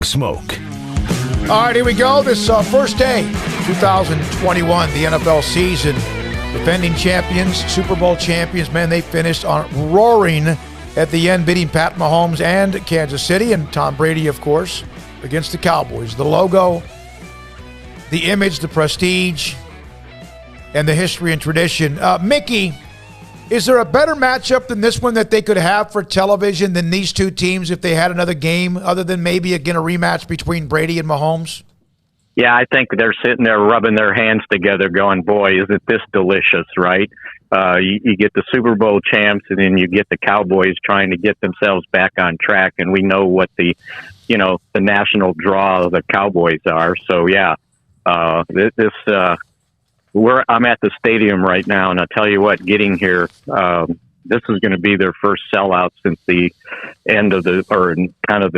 Smoke. All right, here we go. This first day, 2021, the NFL season. Defending champions, Super Bowl champions, man, they finished on roaring at the end, beating Pat Mahomes and Kansas City, and Tom Brady, of course, against the Cowboys. The logo, the image, the prestige, and the history and tradition. Mickey, is there a better matchup than this one that they could have for television than these two teams if they had another game, other than maybe, again, a rematch between Brady and Mahomes? Yeah, I think they're sitting there rubbing their hands together going, boy, isn't this delicious, right? You get the Super Bowl champs, and then you get the Cowboys trying to get themselves back on track, and we know what the national draw of the Cowboys are. So, yeah, I'm at the stadium right now, and I'll tell you what, getting here, this is going to be their first sellout since the end of the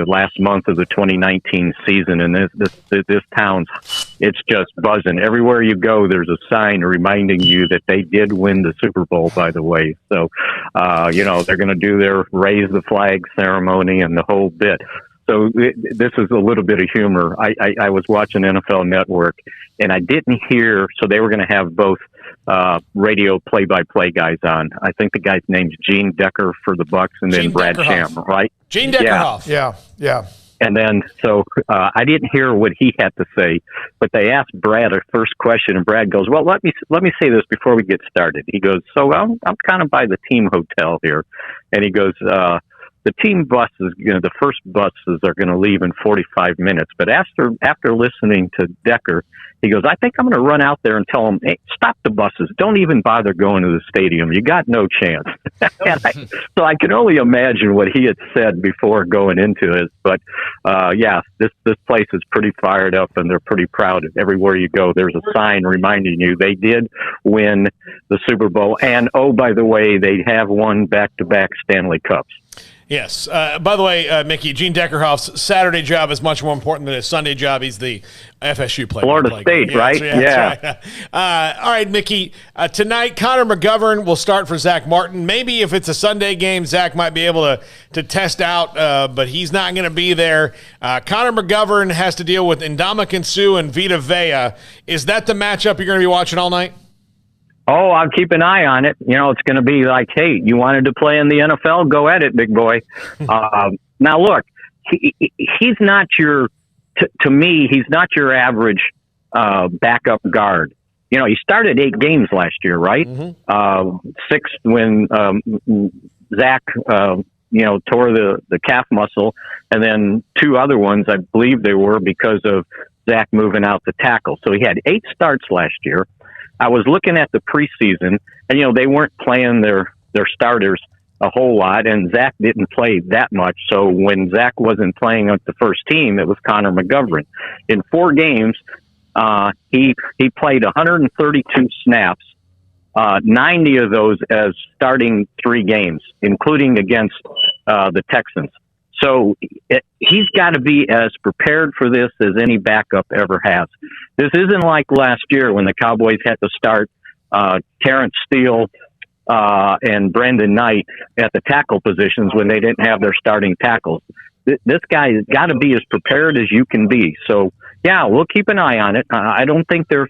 last month of the 2019 season. And this town's, it's just buzzing. Everywhere you go, there's a sign reminding you that they did win the Super Bowl, by the way. So, they're going to do their raise the flag ceremony and the whole bit. So this is a little bit of humor. I was watching NFL Network, and I didn't hear, so they were going to have both radio play-by-play guys on. I think the guy's name's Gene Decker for the Bucs, and then Brad Sham, right? Gene Deckerhoff. Yeah. And then, so I didn't hear what he had to say, but they asked Brad a first question, and Brad goes, "Well, let me say this before we get started." He goes, "So I'm kind of by the team hotel here," and he goes, the team buses, the first buses are going to leave in 45 minutes. But after listening to Decker, he goes, I think I'm going to run out there and tell them, hey, stop the buses. Don't even bother going to the stadium. You got no chance. So I can only imagine what he had said before going into it. But, this place is pretty fired up, and they're pretty proud. Everywhere you go, there's a sign reminding you they did win the Super Bowl. And, oh, by the way, they have won back-to-back Stanley Cups. Yes. By the way, Mickey, Gene Deckerhoff's Saturday job is much more important than his Sunday job. He's the FSU player. Florida State, right? Yeah. All right, Mickey. Tonight, Connor McGovern will start for Zach Martin. Maybe if it's a Sunday game, Zach might be able to test out, but he's not going to be there. Connor McGovern has to deal with Ndamukong Suh and Vita Vea. Is that the matchup you're going to be watching all night? Oh, I'll keep an eye on it. It's going to be like, hey, you wanted to play in the NFL? Go at it, big boy. Now, look, he's not to me, he's not your average backup guard. He started 8 games last year, right? Mm-hmm. 6 when Zach, tore the calf muscle, and then 2 other ones, I believe they were because of Zach moving out the tackle. So he had 8 starts last year. I was looking at the preseason, and, they weren't playing their starters a whole lot, and Zach didn't play that much. So when Zach wasn't playing with the first team, it was Connor McGovern. In 4 games, he played 132 snaps, 90 of those as starting 3 games, including against the Texans. So he's got to be as prepared for this as any backup ever has. This isn't like last year when the Cowboys had to start Terrence Steele and Brandon Knight at the tackle positions when they didn't have their starting tackles. This guy has got to be as prepared as you can be. So, yeah, we'll keep an eye on it. I don't think they're,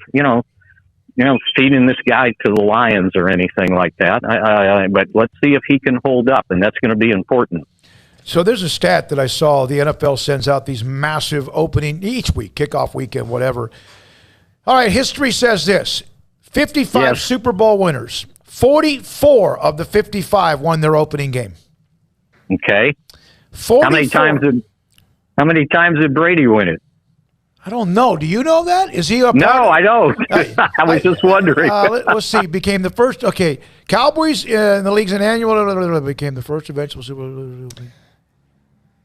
feeding this guy to the lions or anything like that. But let's see if he can hold up, and that's going to be important. So there's a stat that I saw. The NFL sends out these massive opening each week, kickoff weekend, whatever. All right, history says this. 55 Super Bowl winners. 44 of the 55 won their opening game. Okay. 44. How many times did Brady win it? I don't know. Do you know that? Is he up? No, I don't. I was just wondering. Let's see. Became the first. Okay. Cowboys in the league's annual became the first eventual Super Bowl.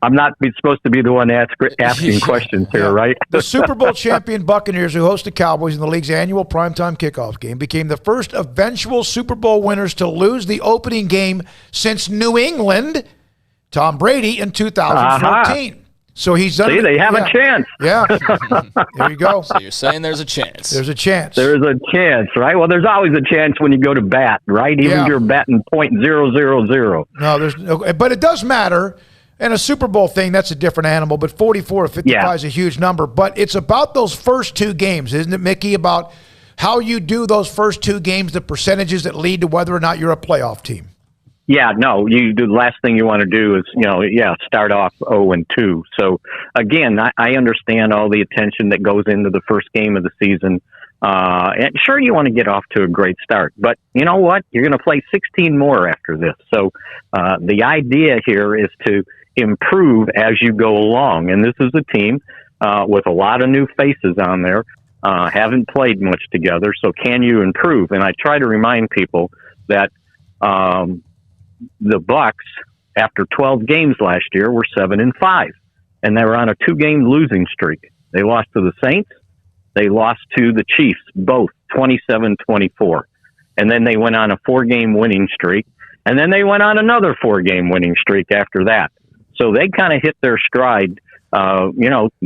I'm not supposed to be the one asking questions here, right? The Super Bowl champion Buccaneers, who host the Cowboys in the league's annual primetime kickoff game, became the first eventual Super Bowl winners to lose the opening game since New England, Tom Brady, in 2014. So he's done. See, they have a chance. Yeah. There you go. So you're saying there's a chance. There's a chance. There's a chance, right? Well, there's always a chance when you go to bat, right? Even if you're batting .000. No, but it does matter. And a Super Bowl thing, that's a different animal, but 44 to 55 is a huge number. But it's about those first two games, isn't it, Mickey, about how you do those first two games, the percentages that lead to whether or not you're a playoff team? Yeah, no, the last thing you want to do is, start off 0-2. So, again, I understand all the attention that goes into the first game of the season. And sure, you want to get off to a great start, but you know what? You're going to play 16 more after this. So the idea here is to improve as you go along. And this is a team with a lot of new faces on there, haven't played much together. So can you improve? And I try to remind people that the Bucs, after 12 games last year, were 7-5, and they were on a 2-game losing streak. They lost to the Saints. They lost to the Chiefs, both 27-24. And then they went on a 4-game winning streak. And then they went on another 4-game winning streak after that. So they kind of hit their stride, the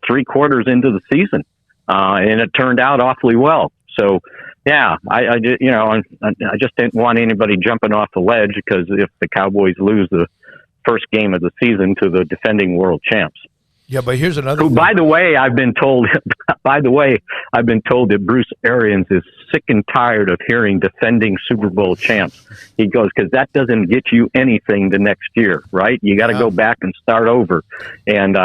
3 quarters into the season. And it turned out awfully well. So, yeah, I just didn't want anybody jumping off the ledge, because if the Cowboys lose the first game of the season to the defending world champs. Yeah, but here's another. Who, by the way, I've been told that Bruce Arians is sick and tired of hearing defending Super Bowl champs. He goes, because that doesn't get you anything the next year, right? You got to go back and start over. And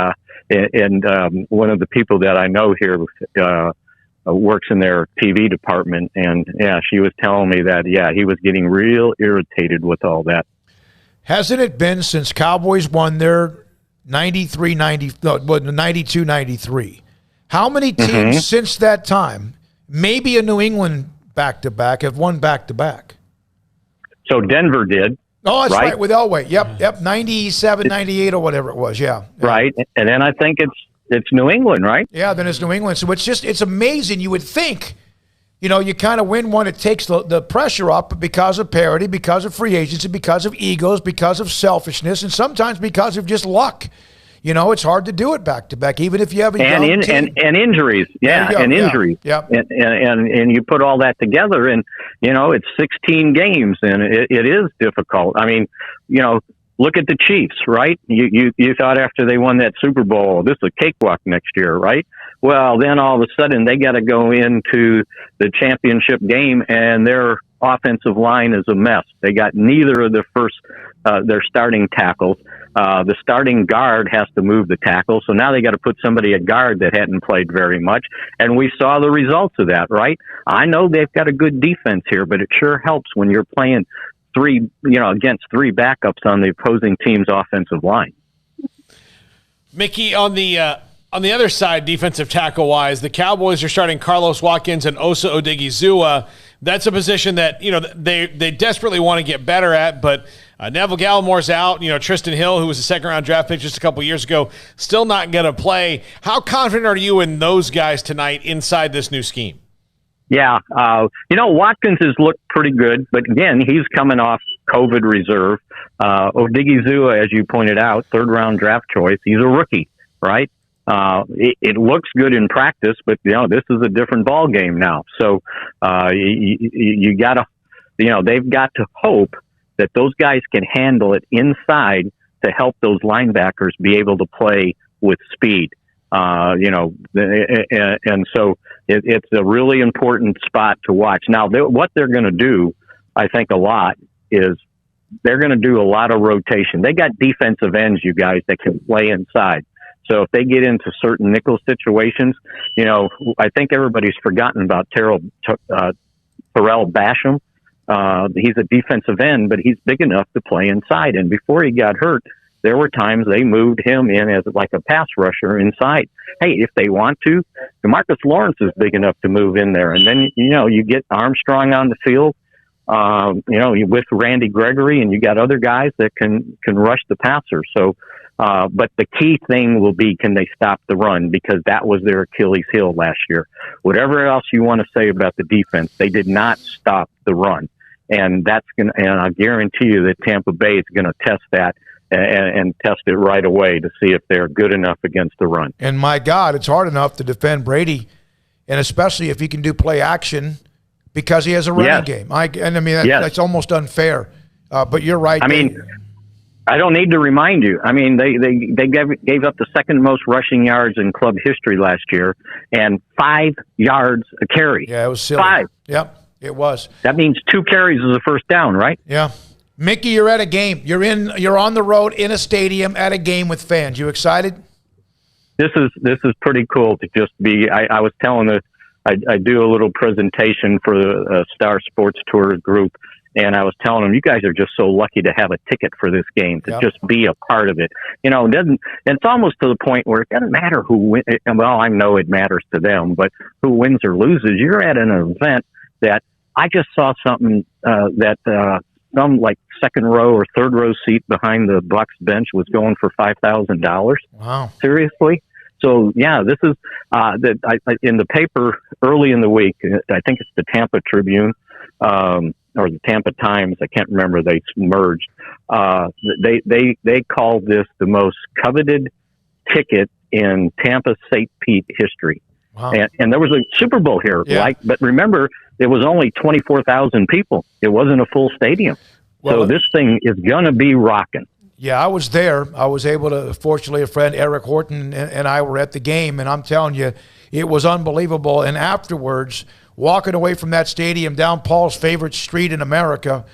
one of the people that I know here works in their TV department, and she was telling me that he was getting real irritated with all that. Hasn't it been since Cowboys won their 92-93. How many teams since that time, maybe a New England back-to-back, have won back-to-back? So Denver did. Oh, that's right, with Elway. Yep, 97, 98 or whatever it was, yeah. Right, and then I think it's New England, right? Yeah, then it's New England. So it's amazing. You would think, you kind of win one, it takes the pressure up because of parity, because of free agency, because of egos, because of selfishness, and sometimes because of just luck. It's hard to do it back-to-back, even if you have a young team. And injuries. Injuries. Yeah. And you put all that together, and, it's 16 games, and it is difficult. I mean, look at the Chiefs, right? You thought after they won that Super Bowl, this is a cakewalk next year, right? Well, then all of a sudden they got to go into the championship game, and their offensive line is a mess. They got neither of their starting tackles. The starting guard has to move the tackle, so now they got to put somebody at guard that hadn't played very much, and we saw the results of that, right? I know they've got a good defense here, but it sure helps when you're playing against 3 backups on the opposing team's offensive line. Mickey, on the other side, defensive tackle wise, the Cowboys are starting Carlos Watkins and Osa Odigizua. That's a position that they desperately want to get better at, but Neville Gallimore's out. Tristan Hill, who was a second-round draft pick just a couple years ago, still not going to play. How confident are you in those guys tonight inside this new scheme? Yeah, Watkins has looked pretty good, but again, he's coming off COVID reserve. Odigizua, as you pointed out, 3rd-round draft choice. He's a rookie, right? It looks good in practice, but this is a different ball game now. So you got to, they've got to hope that those guys can handle it inside to help those linebackers be able to play with speed. And so it's a really important spot to watch. Now, what they're going to do, I think a lot, is they're going to do a lot of rotation. They got defensive ends, you guys, that can play inside. So if they get into certain nickel situations, I think everybody's forgotten about Terrell Basham. He's a defensive end, but he's big enough to play inside. And before he got hurt, there were times they moved him in as like a pass rusher inside. Hey, if they want to, DeMarcus Lawrence is big enough to move in there. And then, you get Armstrong on the field, with Randy Gregory, and you got other guys that can rush the passer. So, but the key thing will be, can they stop the run? Because that was their Achilles heel last year. Whatever else you want to say about the defense, they did not stop the run. And and I guarantee you that Tampa Bay is going to test that and test it right away to see if they're good enough against the run. And my God, it's hard enough to defend Brady, and especially if he can do play action because he has a running game. That's almost unfair. But you're right. I don't need to remind you. I mean, they gave up the second most rushing yards in club history last year, and 5 yards a carry. Yeah, it was silly. 5. Yep, it was. That means 2 carries is a first down, right? Yeah. Mickey, you're at a game. You're on the road in a stadium at a game with fans. You excited? This is pretty cool to just be. I was telling I do a little presentation for the Star Sports Tour group, and I was telling them, you guys are just so lucky to have a ticket for this game, to just be a part of it. You know, it's almost to the point where it doesn't matter who wins. Well, I know it matters to them, but who wins or loses, you're at an event that I just saw something that some like second row or third row seat behind the Bucs bench was going for $5,000. Wow. Seriously? So, yeah, this is in the paper early in the week. I think it's the Tampa Tribune or the Tampa Times. I can't remember. They merged. They called this the most coveted ticket in Tampa St. Pete history. Wow. And there was a Super Bowl here. Yeah. But remember, it was only 24,000 people. It wasn't a full stadium. Well, so this thing is going to be rocking. Yeah, I was there. I was able to, fortunately, a friend, Eric Horton, and I were at the game, and I'm telling you, it was unbelievable. And afterwards, walking away from that stadium down Paul's favorite street in America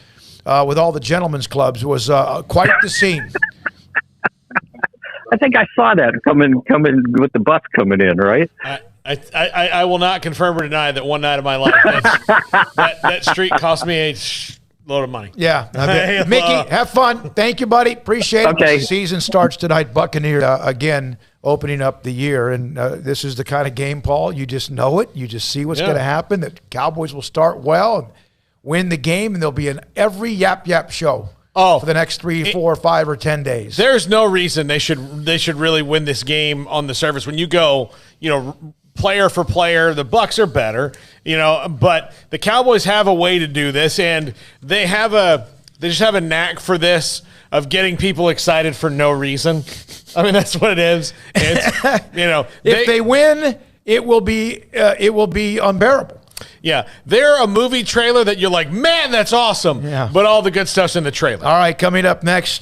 with all the gentlemen's clubs was quite the scene. I think I saw that coming with the bus coming in, right? I will not confirm or deny that one night of my life that street cost me a load of money. Yeah. Mickey, have fun. Thank you, buddy. Appreciate it. Okay. The season starts tonight. Buccaneers, again, opening up the year. And this is the kind of game, Paul, you just know it. You just see what's going to happen. The Cowboys will start well and win the game, and there'll be an every Yap Yap show for the next 3, 4, 5, or 10 days. There's no reason they should really win this game on the surface. When you go, player for player, the Bucs are better, but the Cowboys have a way to do this, and they just have a knack for this of getting people excited for no reason. I mean, that's what it is. It's, if they win, it will be unbearable. Yeah, they're a movie trailer that you're like, man, that's awesome. Yeah. But all the good stuff's in the trailer. All right, coming up next.